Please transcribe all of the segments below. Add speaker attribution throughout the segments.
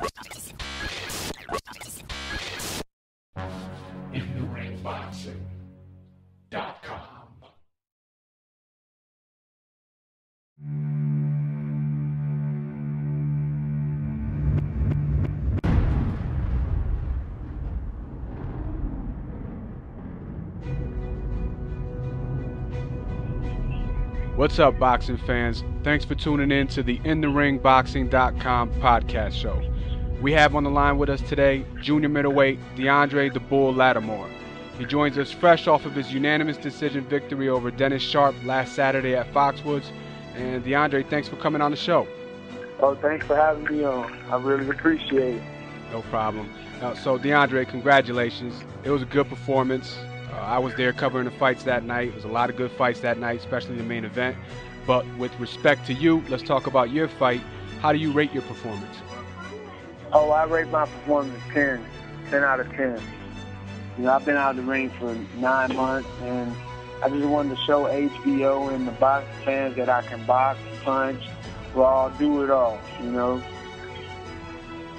Speaker 1: InTheRingBoxing.com.
Speaker 2: What's up, boxing fans? Thanks for tuning in to the InTheRingBoxing.com podcast show. We have on the line with us today junior middleweight DeAndre "The Bull" Lattimore. He joins us fresh off of his unanimous decision victory over Dennis Sharp last Saturday at Foxwoods. And DeAndre, thanks for coming on the show.
Speaker 3: Oh, thanks for having me on. I really appreciate it.
Speaker 2: No problem. So DeAndre, congratulations. It was a good performance. I was there covering the fights that night. It was a lot of good fights that night, especially the main event. But with respect to you, let's talk about your fight. How do you rate your performance?
Speaker 3: Oh, I rate my performance 10 out of 10. You know, I've been out of the ring for 9 months, and I just wanted to show HBO and the boxing fans that I can box, punch, brawl, do it all, you know.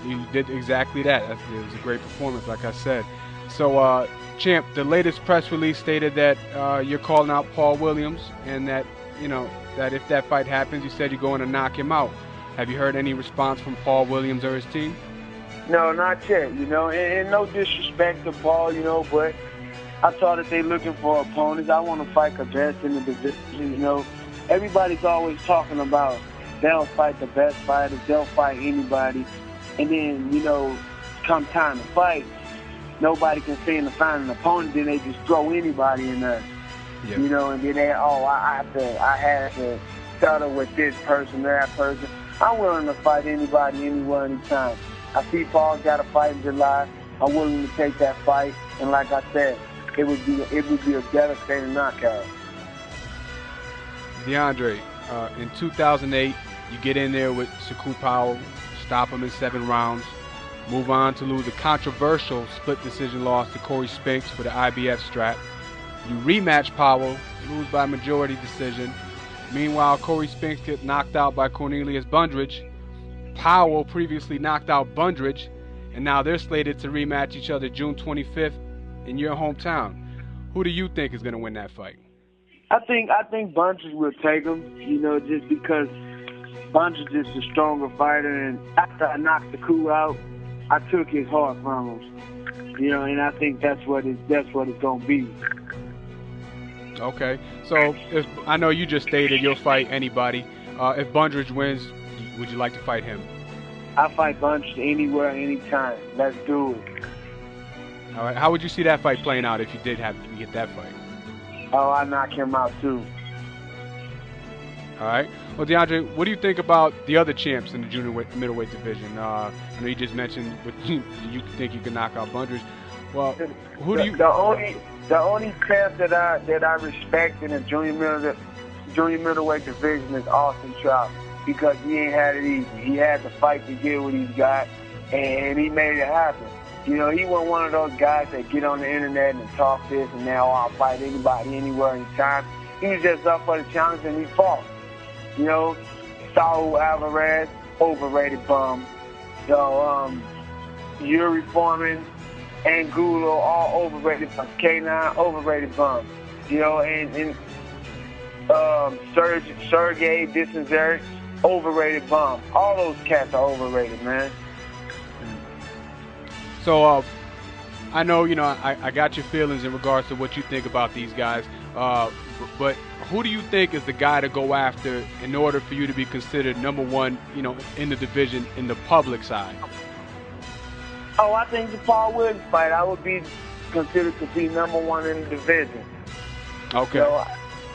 Speaker 2: You did exactly that. It was a great performance, like I said. So, Champ, the latest press release stated that you're calling out Paul Williams, and that, you know, that if that fight happens, you said you're going to knock him out. Have you heard any response from Paul Williams or his team?
Speaker 3: No, not yet, you know, and no disrespect to Paul, you know, but I saw that they're looking for opponents. I want to fight the best in the division, you know. Everybody's always talking about they'll fight the best fighters, they'll fight anybody, and then, you know, come time to fight, nobody can seem to find an opponent, then they just throw anybody in there. Yep. You know, and then I had to settle with this person, that person. I'm willing to fight anybody, anywhere, anytime. I see Paul's got a fight in July. I'm willing to take that fight, and like I said, it would be a devastating knockout.
Speaker 2: DeAndre, in 2008, you get in there with Shakur Powell, stop him in 7 rounds, move on to lose a controversial split decision loss to Corey Spinks for the IBF strap. You rematch Powell, lose by majority decision. Meanwhile, Corey Spinks gets knocked out by Cornelius Bundridge. Powell previously knocked out Bundridge, and now they're slated to rematch each other June 25th in your hometown. Who do you think is going to win that fight?
Speaker 3: I think Bundridge will take him, you know, just because Bundridge is a stronger fighter, and after I knocked the coup out, I took his heart from him, you know, and I think that's what it's going to be.
Speaker 2: Okay, so if I know you just stated you'll fight anybody. If Bundridge wins, would you like to fight him?
Speaker 3: I fight Bundridge anywhere, anytime. Let's do it.
Speaker 2: All right. How would you see that fight playing out if you did have to get that fight?
Speaker 3: Oh, I knock him out too.
Speaker 2: All right. Well, DeAndre, what do you think about the other champs in the junior middleweight division? I know you just mentioned you think you can knock out Bundridge. Well, who do you?
Speaker 3: The only champ that I respect in the junior middleweight division is Austin Trout, because he ain't had it easy. He had to fight to get what he's got, and he made it happen. You know, he wasn't one of those guys that get on the internet and talk this and now I'll fight anybody, anywhere, anytime. He was just up for the challenge and he fought. You know, Saul Alvarez, overrated bum. Yuri Foreman, Angulo, all overrated bums. K9, overrated bum. You know, and Sergey Disinzeric, overrated bum. All those cats are overrated, man.
Speaker 2: So I know, you know, I got your feelings in regards to what you think about these guys, but who do you think is the guy to go after in order for you to be considered number one, you know, in the division in the public side?
Speaker 3: Oh, I think the Paul Williams fight, I would be considered to be number one in the division.
Speaker 2: Okay.
Speaker 3: So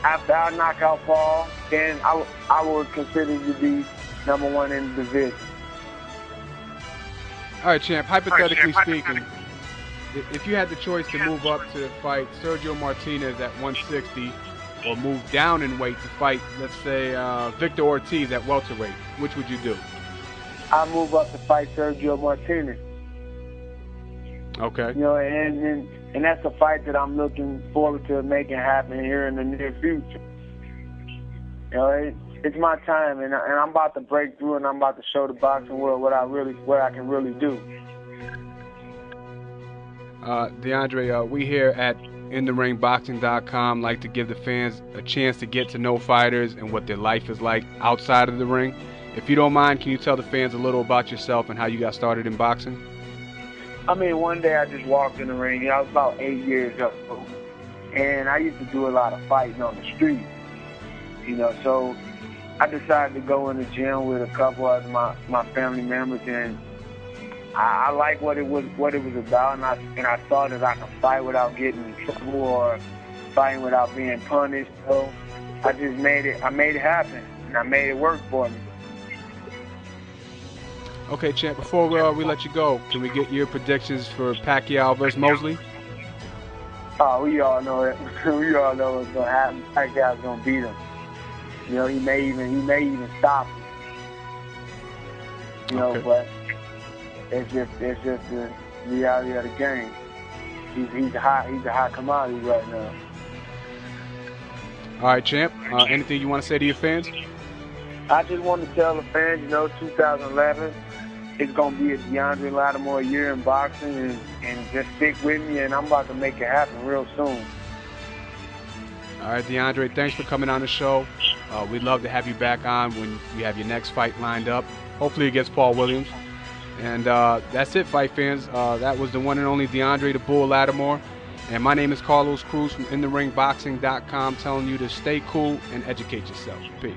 Speaker 3: after I knock out Paul, then I would consider to be number one in the division.
Speaker 2: All right, champ, hypothetically speaking, if you had the choice to move up to fight Sergio Martinez at 160 or move down in weight to fight, let's say, Victor Ortiz at welterweight, which would you do?
Speaker 3: I move up to fight Sergio Martinez.
Speaker 2: Okay.
Speaker 3: You know, and that's a fight that I'm looking forward to making happen here in the near future. You know, it's my time, and I'm about to break through, and I'm about to show the boxing world what I can really do.
Speaker 2: DeAndre, we here at InTheRingBoxing.com like to give the fans a chance to get to know fighters and what their life is like outside of the ring. If you don't mind, can you tell the fans a little about yourself and how you got started in boxing?
Speaker 3: I mean, one day I just walked in the ring. I was about 8 years old, and I used to do a lot of fighting on the street. So I decided to go in the gym with a couple of my family members, and I liked what it was about, and I thought that I could fight without getting in trouble or fighting without being punished. So I made it happen, and I made it work for me.
Speaker 2: Okay, champ, before we let you go, can we get your predictions for Pacquiao versus Mosley?
Speaker 3: Oh, we all know it. We all know what's gonna happen. Pacquiao's gonna beat him. He may even stop him.
Speaker 2: Okay.
Speaker 3: But it's just the reality of the game. He's a hot commodity right now.
Speaker 2: All right, champ. Anything you want to say to your fans?
Speaker 3: I just want to tell the fans, 2011 is going to be a DeAndre Lattimore year in boxing, and just stick with me, and I'm about to make it happen real soon.
Speaker 2: All right, DeAndre, thanks for coming on the show. We'd love to have you back on when you have your next fight lined up, hopefully against Paul Williams. And that's it, fight fans. That was the one and only DeAndre the Bull Lattimore. And my name is Carlos Cruz from InTheRingBoxing.com, telling you to stay cool and educate yourself. Peace.